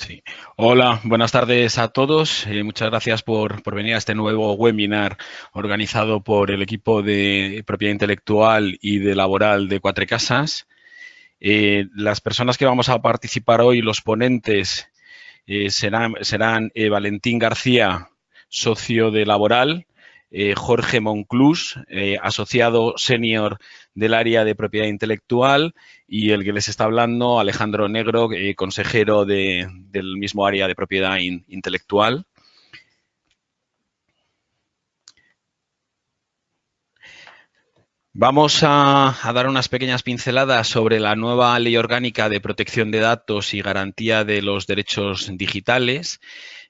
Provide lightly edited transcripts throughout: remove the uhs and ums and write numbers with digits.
Sí. Hola, buenas tardes a todos. Muchas gracias por venir a este nuevo webinar organizado por el equipo de propiedad intelectual y de laboral de Quatre Casas. Las personas que vamos a participar hoy, los ponentes, serán Valentín García, socio de laboral, Jorge Monclús, asociado senior del área de propiedad intelectual, y el que les está hablando, Alejandro Negro, consejero del mismo área de propiedad intelectual. Vamos a dar unas pequeñas pinceladas sobre la nueva Ley Orgánica de Protección de Datos y Garantía de los Derechos Digitales.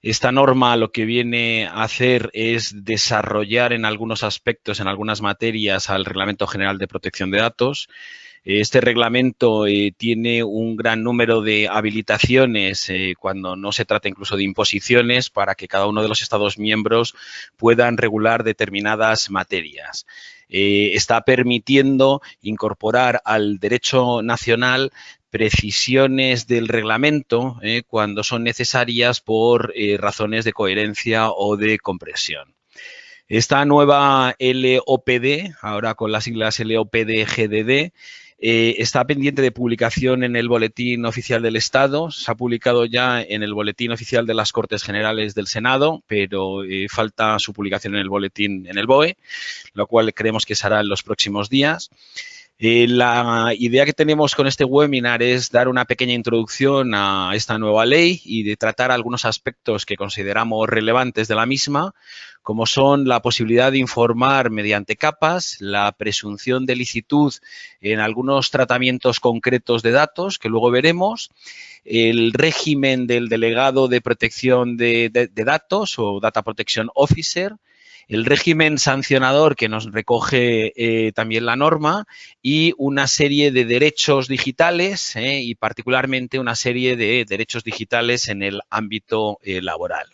Esta norma lo que viene a hacer es desarrollar en algunos aspectos, en algunas materias, al Reglamento General de Protección de Datos. Este reglamento tiene un gran número de habilitaciones cuando no se trata incluso de imposiciones para que cada uno de los Estados miembros puedan regular determinadas materias. Está permitiendo incorporar al derecho nacional precisiones del reglamento cuando son necesarias por razones de coherencia o de compresión. Esta nueva LOPD, ahora con las siglas LOPD-GDD, está pendiente de publicación en el Boletín Oficial del Estado. Se ha publicado ya en el Boletín Oficial de las Cortes Generales del Senado, pero falta su publicación en el Boletín, en el BOE, lo cual creemos que se hará en los próximos días. La idea que tenemos con este webinar es dar una pequeña introducción a esta nueva ley y de tratar algunos aspectos que consideramos relevantes de la misma, como son la posibilidad de informar mediante capas, la presunción de licitud en algunos tratamientos concretos de datos, que luego veremos, el régimen del delegado de protección de datos o Data Protection Officer, el régimen sancionador que nos recoge también la norma y una serie de derechos digitales y particularmente una serie de derechos digitales en el ámbito laboral.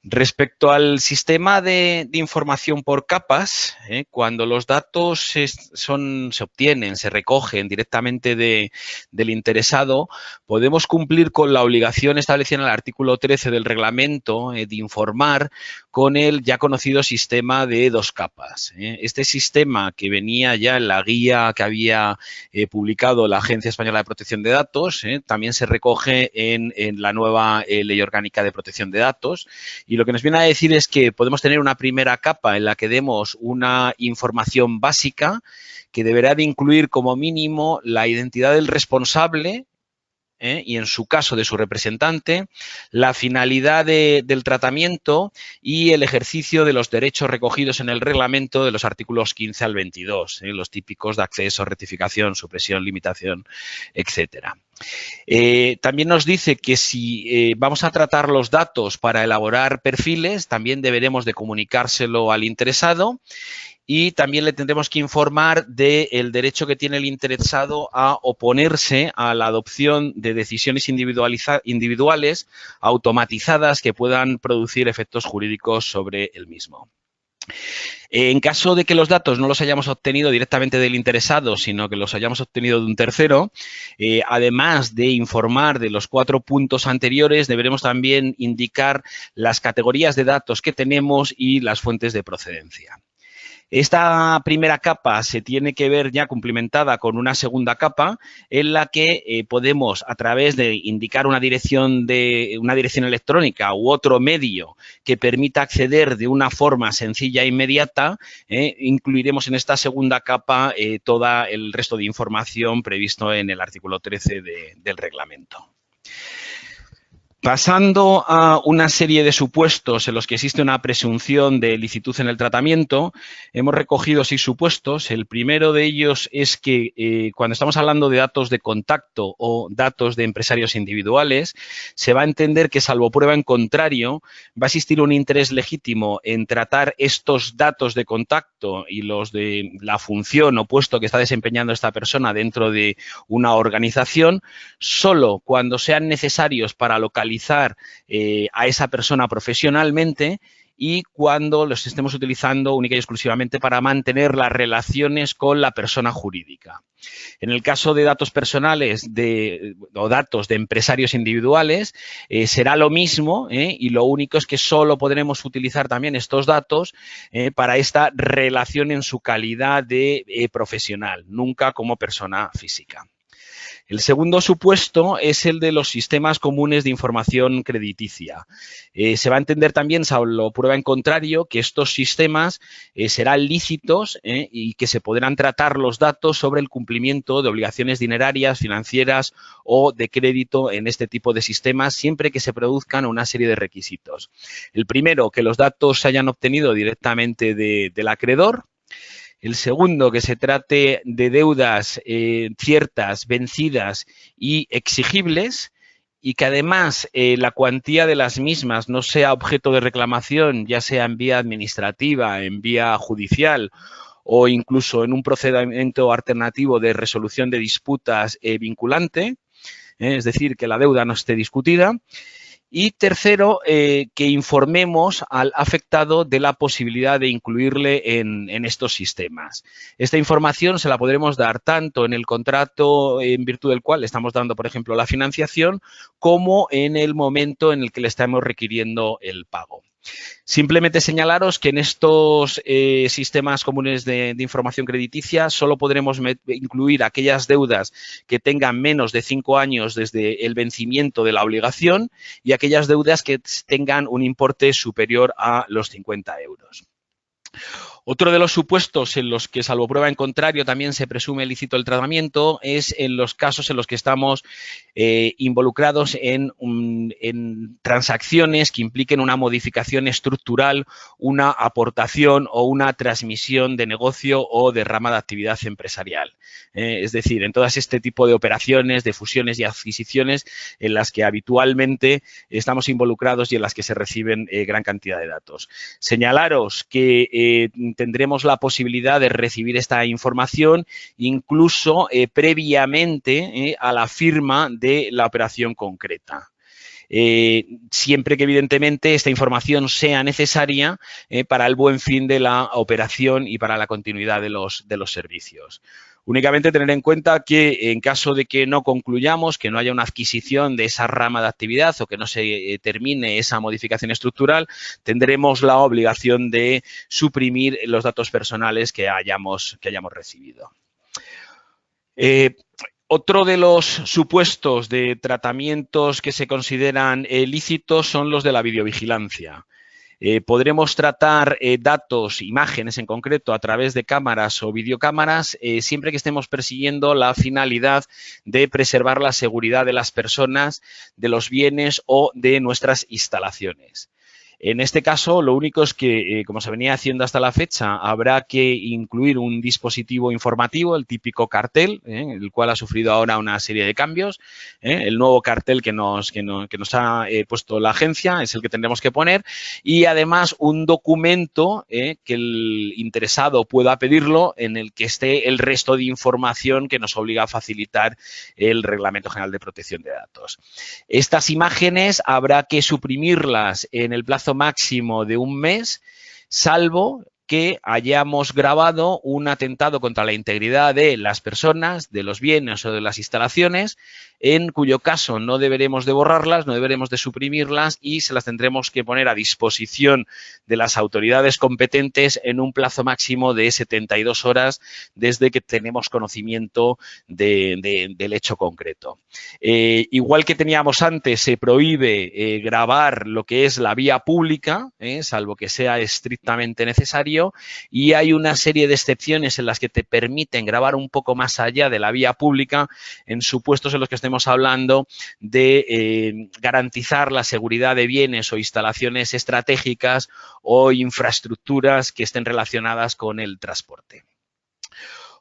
Respecto al sistema de información por capas, cuando los datos se obtienen, se recogen directamente del interesado, podemos cumplir con la obligación establecida en el artículo 13 del reglamento de informar con el ya conocido sistema de 2 capas. Este sistema, que venía ya en la guía que había publicado la Agencia Española de Protección de Datos, también se recoge en la nueva Ley Orgánica de Protección de Datos. Y lo que nos viene a decir es que podemos tener una primera capa en la que demos una información básica que deberá de incluir como mínimo la identidad del responsable y en su caso de su representante, la finalidad del tratamiento y el ejercicio de los derechos recogidos en el reglamento de los artículos 15 al 22, los típicos de acceso, rectificación, supresión, limitación, etcétera. También nos dice que si vamos a tratar los datos para elaborar perfiles, también deberemos de comunicárselo al interesado. Y también le tendremos que informar del derecho que tiene el interesado a oponerse a la adopción de decisiones individuales automatizadas que puedan producir efectos jurídicos sobre el mismo. En caso de que los datos no los hayamos obtenido directamente del interesado, sino que los hayamos obtenido de un tercero, además de informar de los 4 puntos anteriores, deberemos también indicar las categorías de datos que tenemos y las fuentes de procedencia. Esta primera capa se tiene que ver ya cumplimentada con una segunda capa en la que podemos, a través de indicar una dirección electrónica u otro medio que permita acceder de una forma sencilla e inmediata, incluiremos en esta segunda capa todo el resto de información previsto en el artículo 13 del reglamento. Pasando a una serie de supuestos en los que existe una presunción de licitud en el tratamiento, hemos recogido 6 supuestos. El primero de ellos es que cuando estamos hablando de datos de contacto o datos de empresarios individuales, se va a entender que, salvo prueba en contrario, va a existir un interés legítimo en tratar estos datos de contacto y los de la función o puesto que está desempeñando esta persona dentro de una organización, solo cuando sean necesarios para localizar a esa persona profesionalmente y cuando los estemos utilizando única y exclusivamente para mantener las relaciones con la persona jurídica. En el caso de datos personales o datos de empresarios individuales, será lo mismo, y lo único es que solo podremos utilizar también estos datos para esta relación en su calidad de profesional, nunca como persona física. El segundo supuesto es el de los sistemas comunes de información crediticia. Se va a entender también, salvo prueba en contrario, que estos sistemas serán lícitos y que se podrán tratar los datos sobre el cumplimiento de obligaciones dinerarias, financieras o de crédito en este tipo de sistemas, siempre que se produzcan una serie de requisitos. El primero, que los datos se hayan obtenido directamente del acreedor. El segundo, que se trate de deudas ciertas, vencidas y exigibles, y que además la cuantía de las mismas no sea objeto de reclamación, ya sea en vía administrativa, en vía judicial o incluso en un procedimiento alternativo de resolución de disputas vinculante, es decir, que la deuda no esté discutida. Y tercero, que informemos al afectado de la posibilidad de incluirle en estos sistemas. Esta información se la podremos dar tanto en el contrato en virtud del cual le estamos dando, por ejemplo, la financiación, como en el momento en el que le estamos requiriendo el pago. Simplemente señalaros que en estos sistemas comunes de información crediticia solo podremos incluir aquellas deudas que tengan menos de 5 años desde el vencimiento de la obligación y aquellas deudas que tengan un importe superior a los 50 euros. Otro de los supuestos en los que, salvo prueba en contrario, también se presume lícito el tratamiento es en los casos en los que estamos involucrados en transacciones que impliquen una modificación estructural, una aportación o una transmisión de negocio o de rama de actividad empresarial. Es decir, en todas este tipo de operaciones, de fusiones y adquisiciones en las que habitualmente estamos involucrados y en las que se reciben gran cantidad de datos. Señalaros que tendremos la posibilidad de recibir esta información incluso previamente a la firma de la operación concreta. Siempre que evidentemente esta información sea necesaria para el buen fin de la operación y para la continuidad de los servicios. Únicamente tener en cuenta que en caso de que no concluyamos, que no haya una adquisición de esa rama de actividad o que no se termine esa modificación estructural, tendremos la obligación de suprimir los datos personales que hayamos recibido. Otro de los supuestos de tratamientos que se consideran lícitos son los de la videovigilancia. Podremos tratar datos, imágenes en concreto, a través de cámaras o videocámaras, siempre que estemos persiguiendo la finalidad de preservar la seguridad de las personas, de los bienes o de nuestras instalaciones. En este caso, lo único es que, como se venía haciendo hasta la fecha, habrá que incluir un dispositivo informativo, el típico cartel, el cual ha sufrido ahora una serie de cambios. El nuevo cartel que nos ha puesto la agencia es el que tendremos que poner y, además, un documento que el interesado pueda pedirlo en el que esté el resto de información que nos obliga a facilitar el Reglamento General de Protección de Datos. Estas imágenes habrá que suprimirlas en el plazo máximo de un mes, salvo que hayamos grabado un atentado contra la integridad de las personas, de los bienes o de las instalaciones, en cuyo caso no deberemos de borrarlas, no deberemos de suprimirlas y se las tendremos que poner a disposición de las autoridades competentes en un plazo máximo de 72 horas desde que tenemos conocimiento del hecho concreto. Igual que teníamos antes, se prohíbe grabar lo que es la vía pública, salvo que sea estrictamente necesario, y hay una serie de excepciones en las que te permiten grabar un poco más allá de la vía pública en supuestos en los que estemos hablando de garantizar la seguridad de bienes o instalaciones estratégicas o infraestructuras que estén relacionadas con el transporte.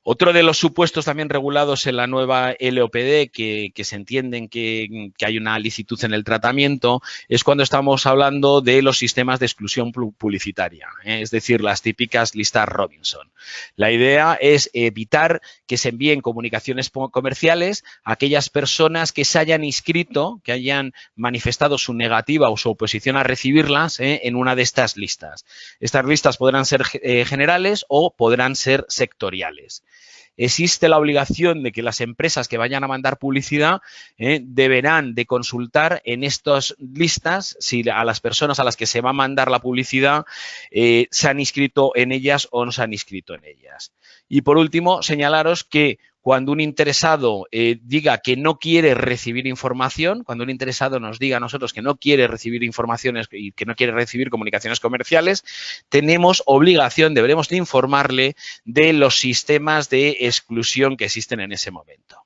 Otro de los supuestos también regulados en la nueva LOPD, que se entienden que hay una licitud en el tratamiento, es cuando estamos hablando de los sistemas de exclusión publicitaria, es decir, las típicas listas Robinson. La idea es evitar que se envíen comunicaciones comerciales a aquellas personas que se hayan inscrito, que hayan manifestado su negativa o su oposición a recibirlas en una de estas listas. Estas listas podrán ser generales o podrán ser sectoriales. Existe la obligación de que las empresas que vayan a mandar publicidad deberán de consultar en estas listas si a las personas a las que se va a mandar la publicidad se han inscrito en ellas o no se han inscrito en ellas. Y por último, señalaros que cuando un interesado diga que no quiere recibir información, cuando un interesado nos diga a nosotros que no quiere recibir informaciones y que no quiere recibir comunicaciones comerciales, tenemos obligación, deberemos de informarle de los sistemas de exclusión que existen en ese momento.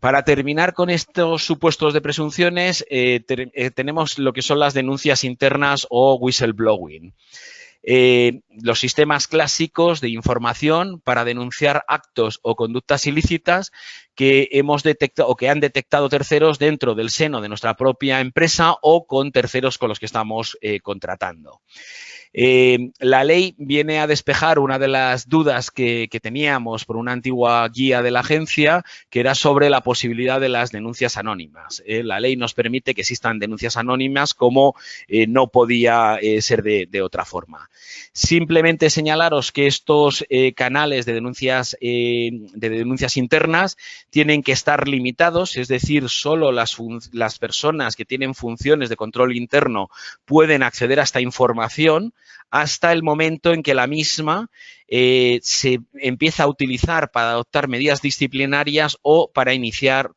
Para terminar con estos supuestos de presunciones, tenemos lo que son las denuncias internas o whistleblowing. Los sistemas clásicos de información para denunciar actos o conductas ilícitas que hemos detectado o que han detectado terceros dentro del seno de nuestra propia empresa o con terceros con los que estamos contratando. La ley viene a despejar una de las dudas que teníamos por una antigua guía de la agencia, que era sobre la posibilidad de las denuncias anónimas. La ley nos permite que existan denuncias anónimas como no podía ser de otra forma. Simplemente señalaros que estos canales de denuncias internas tienen que estar limitados, es decir, solo las personas que tienen funciones de control interno pueden acceder a esta información hasta el momento en que la misma se empieza a utilizar para adoptar medidas disciplinarias o para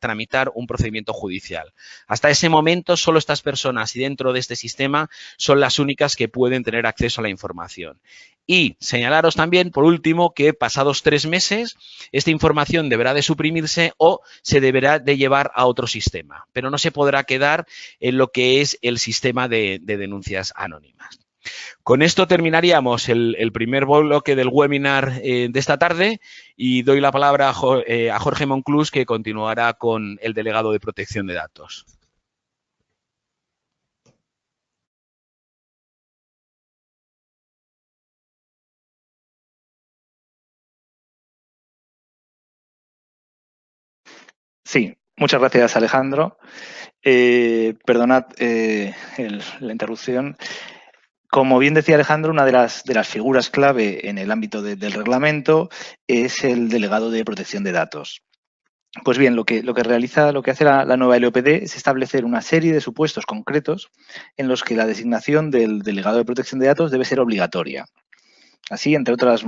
tramitar un procedimiento judicial. Hasta ese momento, solo estas personas y dentro de este sistema son las únicas que pueden tener acceso a la información. Y señalaros también, por último, que pasados 3 meses, esta información deberá de suprimirse o se deberá de llevar a otro sistema, pero no se podrá quedar en lo que es el sistema de denuncias anónimas. Con esto terminaríamos el primer bloque del webinar de esta tarde y doy la palabra a Jorge Monclús, que continuará con el delegado de protección de datos. Sí, muchas gracias, Alejandro. Perdonad la interrupción. Como bien decía Alejandro, una de las figuras clave en el ámbito del reglamento es el delegado de protección de datos. Pues bien, lo que hace la nueva LOPD es establecer una serie de supuestos concretos en los que la designación del delegado de protección de datos debe ser obligatoria. Así, entre otras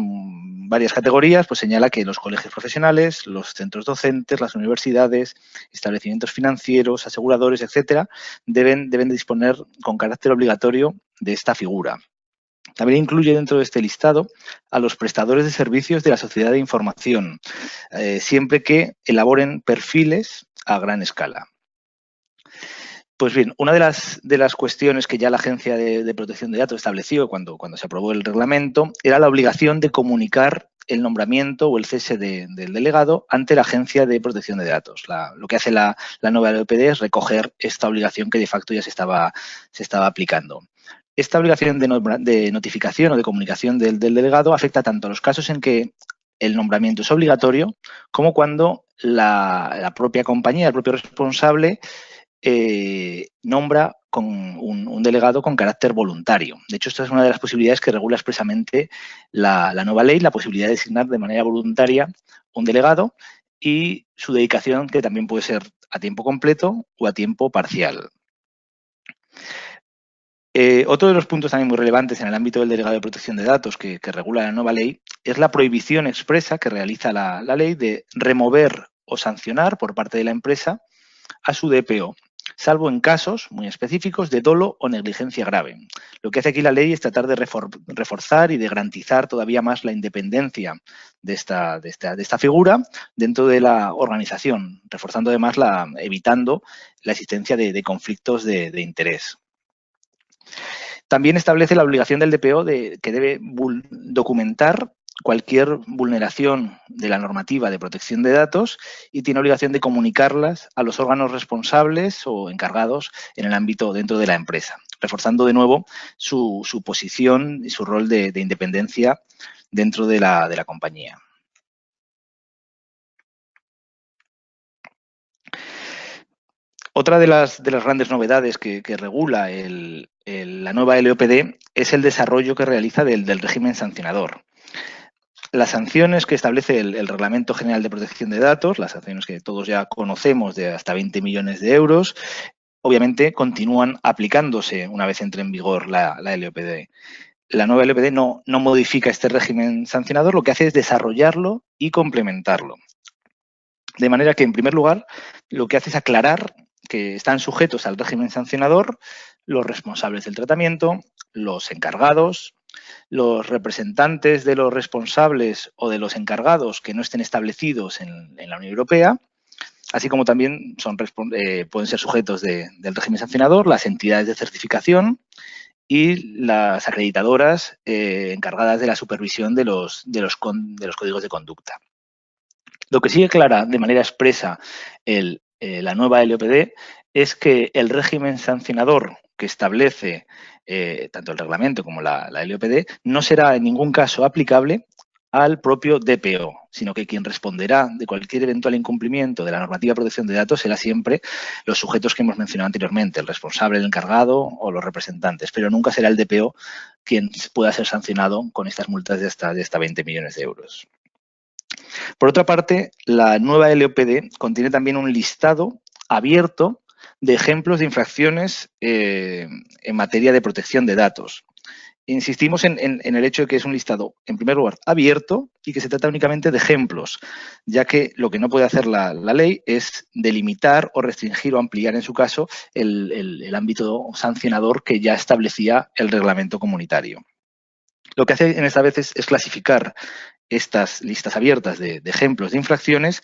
varias categorías, pues señala que los colegios profesionales, los centros docentes, las universidades, establecimientos financieros, aseguradores, etcétera, deben de disponer con carácter obligatorio de esta figura. También incluye dentro de este listado a los prestadores de servicios de la sociedad de información, siempre que elaboren perfiles a gran escala. Pues bien, una de las cuestiones que ya la Agencia de Protección de Datos estableció cuando se aprobó el reglamento era la obligación de comunicar el nombramiento o el cese del delegado ante la Agencia de Protección de Datos. Lo que hace la nueva LOPD es recoger esta obligación que de facto ya se estaba aplicando. Esta obligación de notificación o de comunicación del delegado afecta tanto a los casos en que el nombramiento es obligatorio como cuando la propia compañía, el propio responsable, nombra con un delegado con carácter voluntario. De hecho, esta es una de las posibilidades que regula expresamente la nueva ley, la posibilidad de designar de manera voluntaria un delegado y su dedicación, que también puede ser a tiempo completo o a tiempo parcial. Otro de los puntos también muy relevantes en el ámbito del delegado de protección de datos que regula la nueva ley es la prohibición expresa que realiza la ley de remover o sancionar por parte de la empresa a su DPO, salvo en casos muy específicos de dolo o negligencia grave. Lo que hace aquí la ley es tratar de reforzar y de garantizar todavía más la independencia de esta figura dentro de la organización, reforzando además evitando la existencia de conflictos de interés. También establece la obligación del DPO que debe documentar cualquier vulneración de la normativa de protección de datos y tiene obligación de comunicarlas a los órganos responsables o encargados en el ámbito dentro de la empresa, reforzando de nuevo su posición y su rol de independencia dentro de la compañía. Otra de las grandes novedades que regula la nueva LOPD es el desarrollo que realiza del régimen sancionador. Las sanciones que establece el Reglamento General de Protección de Datos, las sanciones que todos ya conocemos de hasta 20 millones de euros, obviamente continúan aplicándose una vez entre en vigor la LOPD. La nueva LOPD no modifica este régimen sancionador, lo que hace es desarrollarlo y complementarlo. De manera que, en primer lugar, lo que hace es aclarar que están sujetos al régimen sancionador los responsables del tratamiento, los encargados, los representantes de los responsables o de los encargados que no estén establecidos en la Unión Europea, así como también pueden ser sujetos del régimen sancionador las entidades de certificación y las acreditadoras encargadas de la supervisión de los códigos de conducta. Lo que sí aclara de manera expresa la nueva LOPD es que el régimen sancionador que establece tanto el reglamento como la LOPD no será en ningún caso aplicable al propio DPO, sino que quien responderá de cualquier eventual incumplimiento de la normativa de protección de datos será siempre los sujetos que hemos mencionado anteriormente, el responsable, el encargado o los representantes, pero nunca será el DPO quien pueda ser sancionado con estas multas de hasta 20 millones de euros. Por otra parte, la nueva LOPD contiene también un listado abierto de ejemplos de infracciones en materia de protección de datos. Insistimos en el hecho de que es un listado, en primer lugar, abierto y que se trata únicamente de ejemplos, ya que lo que no puede hacer la ley es delimitar o restringir o ampliar, en su caso, el ámbito sancionador que ya establecía el reglamento comunitario. Lo que hace en esta vez es clasificar estas listas abiertas de ejemplos de infracciones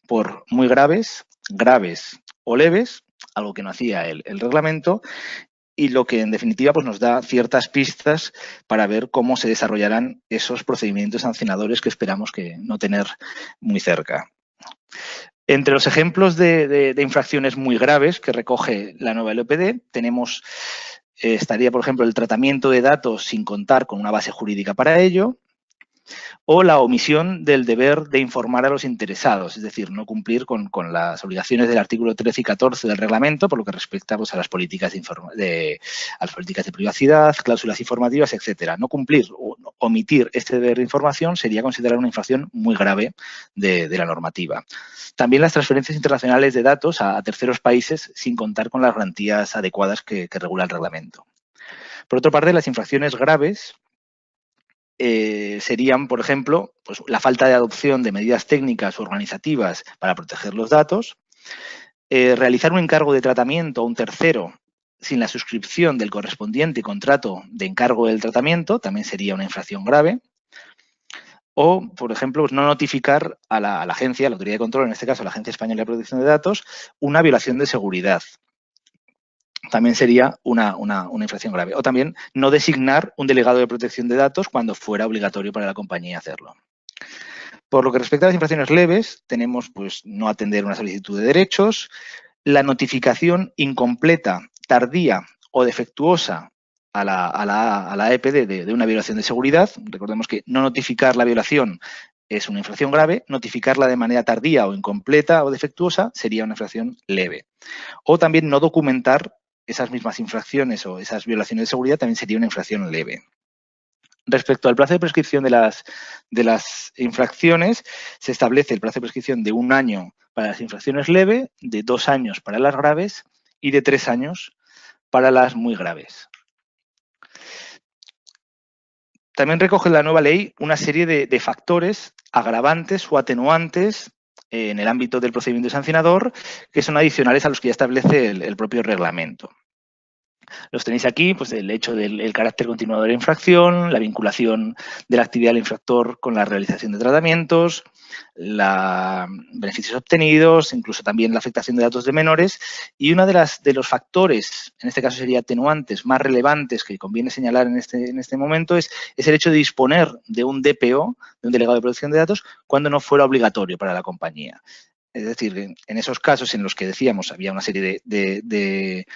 por muy graves, graves o leves, algo que no hacía el reglamento, y lo que en definitiva pues nos da ciertas pistas para ver cómo se desarrollarán esos procedimientos sancionadores que esperamos que no tener muy cerca. Entre los ejemplos de infracciones muy graves que recoge la nueva LOPD tenemos, estaría por ejemplo el tratamiento de datos sin contar con una base jurídica para ello, o la omisión del deber de informar a los interesados, es decir, no cumplir con las obligaciones del artículo 13 y 14 del reglamento por lo que respecta pues, a las políticas de privacidad, cláusulas informativas, etcétera. No cumplir o omitir este deber de información sería considerado una infracción muy grave de la normativa. También las transferencias internacionales de datos a terceros países sin contar con las garantías adecuadas que regula el reglamento. Por otra parte, las infracciones graves serían, por ejemplo, pues, la falta de adopción de medidas técnicas o organizativas para proteger los datos, realizar un encargo de tratamiento a un tercero sin la suscripción del correspondiente contrato de encargo del tratamiento, también sería una infracción grave, o, por ejemplo, pues, no notificar a la agencia, a la autoridad de control, en este caso la Agencia Española de Protección de Datos, una violación de seguridad. También sería una infracción grave. O también no designar un delegado de protección de datos cuando fuera obligatorio para la compañía hacerlo. Por lo que respecta a las infracciones leves, tenemos pues no atender una solicitud de derechos, la notificación incompleta, tardía o defectuosa a la EPD de una violación de seguridad. Recordemos que no notificar la violación es una infracción grave, notificarla de manera tardía o incompleta o defectuosa sería una infracción leve. O también no documentar esas mismas infracciones o esas violaciones de seguridad también sería una infracción leve. Respecto al plazo de prescripción de las infracciones, se establece el plazo de prescripción de 1 año para las infracciones leves, de 2 años para las graves y de 3 años para las muy graves. También recoge la nueva ley una serie de factores agravantes o atenuantes en el ámbito del procedimiento sancionador que son adicionales a los que ya establece el propio reglamento. Los tenéis aquí, pues el hecho del carácter continuado de la infracción, la vinculación de la actividad del infractor con la realización de tratamientos, los beneficios obtenidos, incluso también la afectación de datos de menores. Y uno de los factores, en este caso sería atenuantes, más relevantes que conviene señalar en este momento es el hecho de disponer de un DPO, de un delegado de protección de datos, cuando no fuera obligatorio para la compañía. Es decir, en esos casos en los que decíamos había una serie de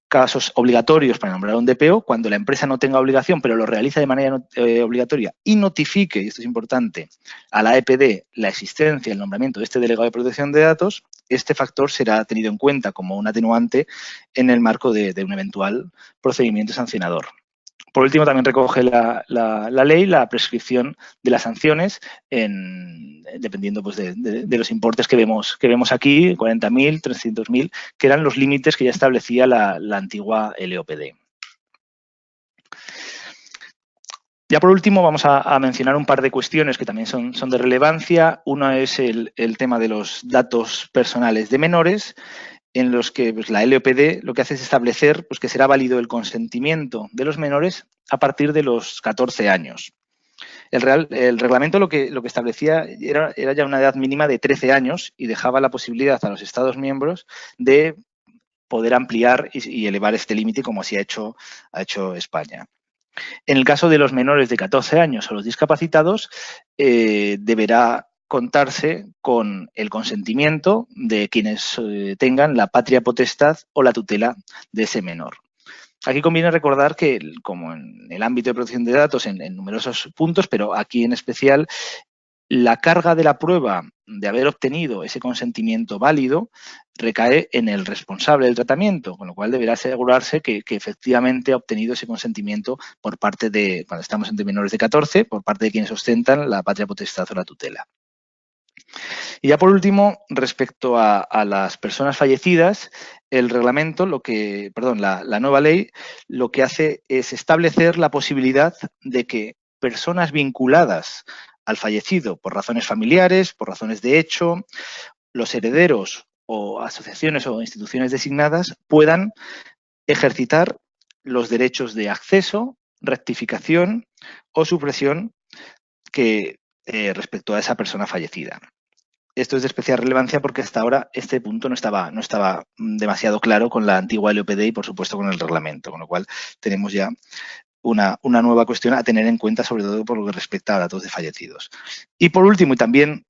casos obligatorios para nombrar un DPO, cuando la empresa no tenga obligación, pero lo realiza de manera obligatoria y notifique, y esto es importante, a la EPD la existencia y el nombramiento de este delegado de protección de datos, este factor será tenido en cuenta como un atenuante en el marco de un eventual procedimiento sancionador. Por último, también recoge la ley la prescripción de las sanciones dependiendo pues, de los importes que vemos aquí, 40.000, 300.000, que eran los límites que ya establecía la antigua LOPD. Ya por último vamos a mencionar un par de cuestiones que también son de relevancia. Una es el tema de los datos personales de menores, en los que pues, la LOPD lo que hace es establecer pues, que será válido el consentimiento de los menores a partir de los 14 años. El reglamento lo que establecía era ya una edad mínima de 13 años y dejaba la posibilidad a los Estados miembros de poder ampliar y elevar este límite como así ha hecho España. En el caso de los menores de 14 años o los discapacitados, deberá contarse con el consentimiento de quienes tengan la patria potestad o la tutela de ese menor. Aquí conviene recordar que, como en el ámbito de protección de datos, en numerosos puntos, pero aquí en especial, la carga de la prueba de haber obtenido ese consentimiento válido recae en el responsable del tratamiento, con lo cual deberá asegurarse que efectivamente ha obtenido ese consentimiento por parte de, cuando estamos entre menores de 14, por parte de quienes ostentan la patria potestad o la tutela. Y ya por último, respecto a las personas fallecidas, el reglamento, la nueva ley, lo que hace es establecer la posibilidad de que personas vinculadas al fallecido por razones familiares, por razones de hecho, los herederos o asociaciones o instituciones designadas puedan ejercitar los derechos de acceso, rectificación o supresión que respecto a esa persona fallecida. Esto es de especial relevancia porque hasta ahora este punto no estaba demasiado claro con la antigua LOPD y, por supuesto, con el reglamento, con lo cual tenemos ya una nueva cuestión a tener en cuenta, sobre todo por lo que respecta a datos de fallecidos. Y por último, y también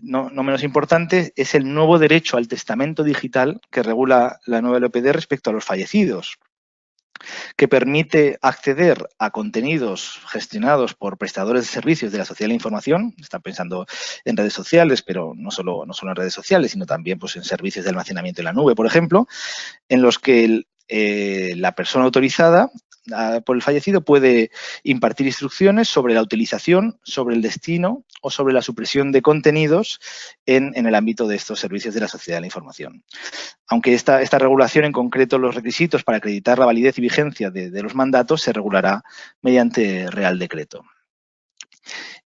no menos importante, es el nuevo derecho al testamento digital que regula la nueva LOPD respecto a los fallecidos, que permite acceder a contenidos gestionados por prestadores de servicios de la sociedad de la información. Están pensando en redes sociales, pero no solo en redes sociales, sino también pues, en servicios de almacenamiento en la nube, por ejemplo, en los que la persona autorizada por el fallecido puede impartir instrucciones sobre la utilización, sobre el destino o sobre la supresión de contenidos en el ámbito de estos servicios de la sociedad de la información. Aunque esta regulación, en concreto los requisitos para acreditar la validez y vigencia de los mandatos, se regulará mediante Real Decreto.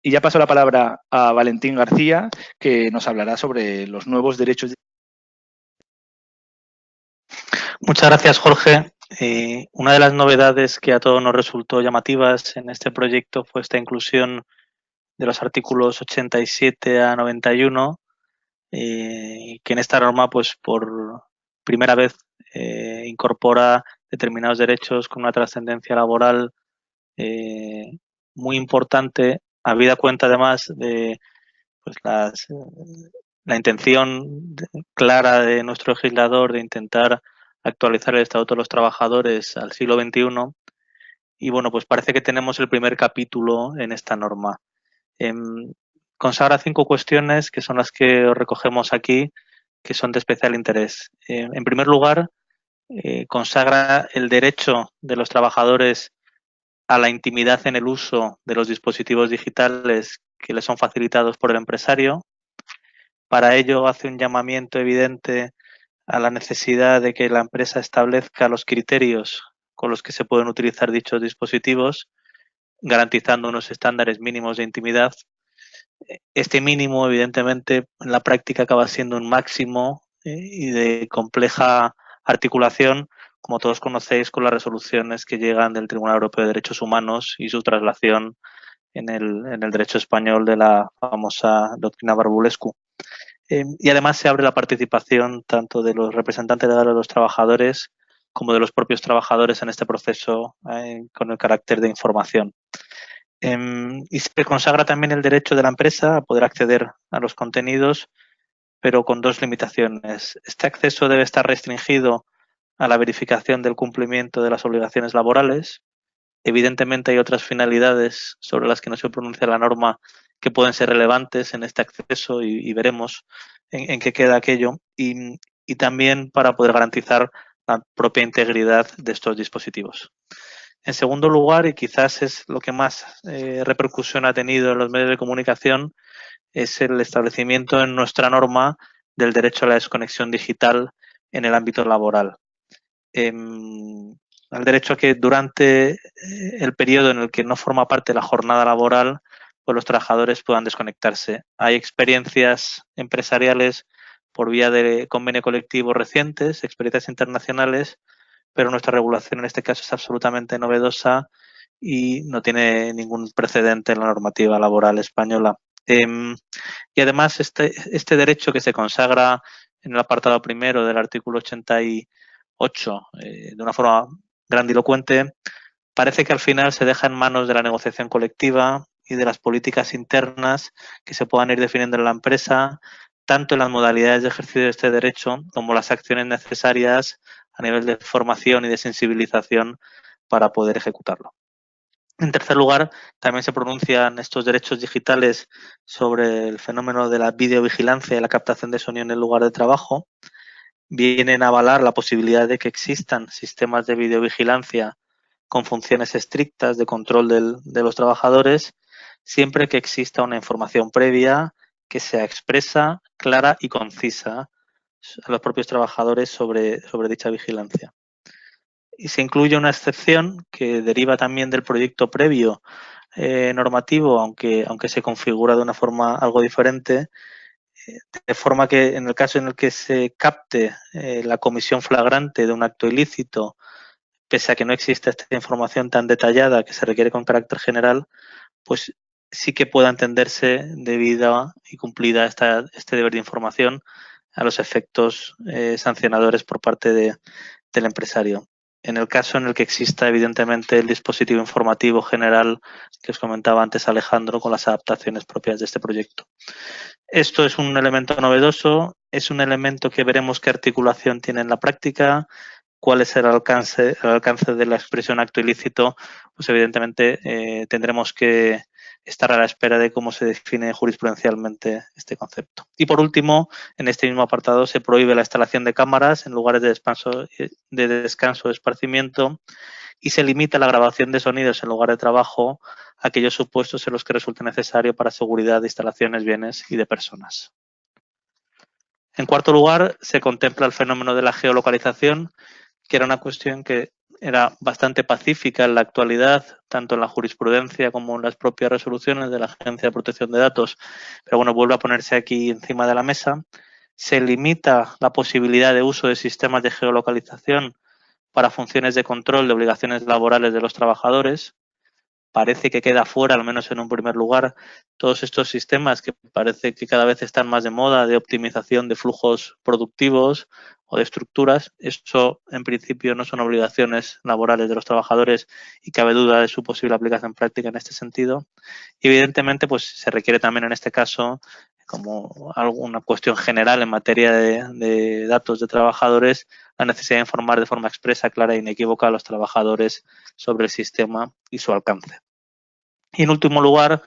Y ya paso la palabra a Valentín García, que nos hablará sobre los nuevos derechos. Muchas gracias, Jorge. Una de las novedades que a todos nos resultó llamativas en este proyecto fue esta inclusión de los artículos 87 a 91, que en esta norma, pues por primera vez, incorpora determinados derechos con una trascendencia laboral muy importante, habida cuenta además de pues, la intención clara de nuestro legislador de intentar actualizar el Estatuto de los Trabajadores al siglo XXI. Y bueno, pues parece que tenemos el primer capítulo en esta norma. Consagra 5 cuestiones que son las que recogemos aquí, que son de especial interés. En primer lugar, consagra el derecho de los trabajadores a la intimidad en el uso de los dispositivos digitales que les son facilitados por el empresario. Para ello hace un llamamiento evidente a la necesidad de que la empresa establezca los criterios con los que se pueden utilizar dichos dispositivos, garantizando unos estándares mínimos de intimidad. Este mínimo, evidentemente, en la práctica acaba siendo un máximo y de compleja articulación como todos conocéis, con las resoluciones que llegan del Tribunal Europeo de Derechos Humanos y su traslación en el derecho español de la famosa doctrina Barbulescu. Y además se abre la participación tanto de los representantes legales de los trabajadores como de los propios trabajadores en este proceso con el carácter de información. Y se consagra también el derecho de la empresa a poder acceder a los contenidos, pero con dos limitaciones. Este acceso debe estar restringido a la verificación del cumplimiento de las obligaciones laborales. Evidentemente hay otras finalidades sobre las que no se pronuncia la norma que pueden ser relevantes en este acceso y veremos en qué queda aquello. Y también para poder garantizar la propia integridad de estos dispositivos. En segundo lugar, y quizás es lo que más repercusión ha tenido en los medios de comunicación, es el establecimiento en nuestra norma del derecho a la desconexión digital en el ámbito laboral. El derecho a que durante el periodo en el que no forma parte de la jornada laboral, pues los trabajadores puedan desconectarse. Hay experiencias empresariales por vía de convenio colectivo recientes, experiencias internacionales, pero nuestra regulación en este caso es absolutamente novedosa y no tiene ningún precedente en la normativa laboral española. Y además este derecho que se consagra en el apartado primero del artículo 88 de una forma grandilocuente, parece que al final se deja en manos de la negociación colectiva y de las políticas internas que se puedan ir definiendo en la empresa, tanto en las modalidades de ejercicio de este derecho como las acciones necesarias a nivel de formación y de sensibilización para poder ejecutarlo. En tercer lugar, también se pronuncian estos derechos digitales sobre el fenómeno de la videovigilancia y la captación de sonido en el lugar de trabajo. Vienen a avalar la posibilidad de que existan sistemas de videovigilancia con funciones estrictas de control de los trabajadores, siempre que exista una información previa que sea expresa, clara y concisa a los propios trabajadores sobre dicha vigilancia. Y se incluye una excepción que deriva también del proyecto previo normativo, aunque se configura de una forma algo diferente, de forma que en el caso en el que se capte la comisión flagrante de un acto ilícito, pese a que no existe esta información tan detallada que se requiere con carácter general, pues sí que pueda entenderse debida y cumplida este deber de información a los efectos sancionadores por parte del empresario. En el caso en el que exista, evidentemente, el dispositivo informativo general que os comentaba antes Alejandro, con las adaptaciones propias de este proyecto. Esto es un elemento novedoso, es un elemento que veremos qué articulación tiene en la práctica, cuál es el alcance de la expresión acto ilícito, pues evidentemente tendremos que estar a la espera de cómo se define jurisprudencialmente este concepto. Y por último, en este mismo apartado se prohíbe la instalación de cámaras en lugares de descanso o esparcimiento y se limita la grabación de sonidos en lugar de trabajo a aquellos supuestos en los que resulte necesario para seguridad de instalaciones, bienes y de personas. En cuarto lugar, se contempla el fenómeno de la geolocalización, que era una cuestión que era bastante pacífica en la actualidad, tanto en la jurisprudencia como en las propias resoluciones de la Agencia de Protección de Datos, pero bueno, vuelve a ponerse aquí encima de la mesa. Se limita la posibilidad de uso de sistemas de geolocalización para funciones de control de obligaciones laborales de los trabajadores. Parece que queda fuera, al menos en un primer lugar, todos estos sistemas que parece que cada vez están más de moda de optimización de flujos productivos o de estructuras. Eso, en principio, no son obligaciones laborales de los trabajadores y cabe duda de su posible aplicación práctica en este sentido. Y, evidentemente, pues se requiere también en este caso, como alguna cuestión general en materia de datos de trabajadores, la necesidad de informar de forma expresa, clara e inequívoca a los trabajadores sobre el sistema y su alcance. Y en último lugar,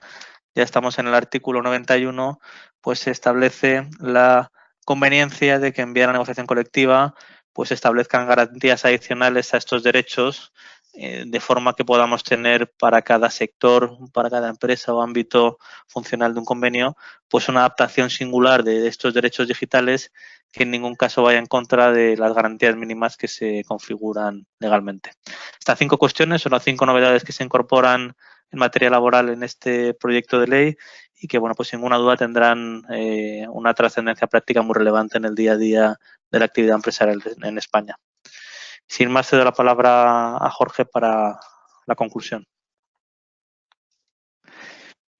ya estamos en el artículo 91, pues se establece la conveniencia de que en vía de la negociación colectiva pues se establezcan garantías adicionales a estos derechos de forma que podamos tener para cada sector, para cada empresa o ámbito funcional de un convenio, pues una adaptación singular de estos derechos digitales que en ningún caso vaya en contra de las garantías mínimas que se configuran legalmente. Estas 5 cuestiones son las 5 novedades que se incorporan en materia laboral en este proyecto de ley y que, bueno, pues sin ninguna duda tendrán una trascendencia práctica muy relevante en el día a día de la actividad empresarial en España. Sin más, cedo la palabra a Jorge para la conclusión.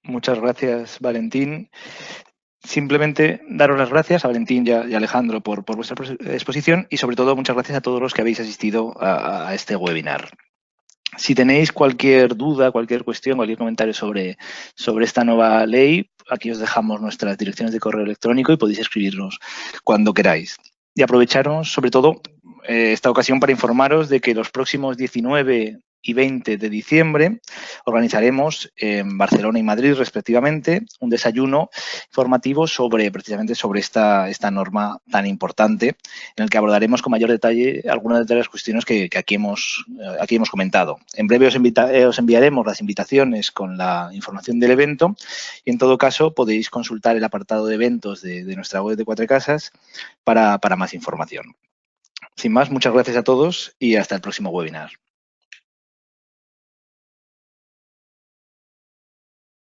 Muchas gracias, Valentín. Simplemente daros las gracias a Valentín y a Alejandro por vuestra exposición y sobre todo muchas gracias a todos los que habéis asistido a este webinar. Si tenéis cualquier duda, cualquier cuestión, cualquier comentario sobre esta nueva ley, aquí os dejamos nuestras direcciones de correo electrónico y podéis escribirnos cuando queráis. Y aprovecharos sobre todo esta ocasión para informaros de que los próximos 19 y 20 de diciembre organizaremos en Barcelona y Madrid, respectivamente, un desayuno informativo precisamente sobre esta norma tan importante, en el que abordaremos con mayor detalle algunas de las cuestiones que aquí hemos comentado. En breve os enviaremos las invitaciones con la información del evento y, en todo caso, podéis consultar el apartado de eventos de nuestra web de Quatre Casas para más información. Sin más, muchas gracias a todos y hasta el próximo webinar.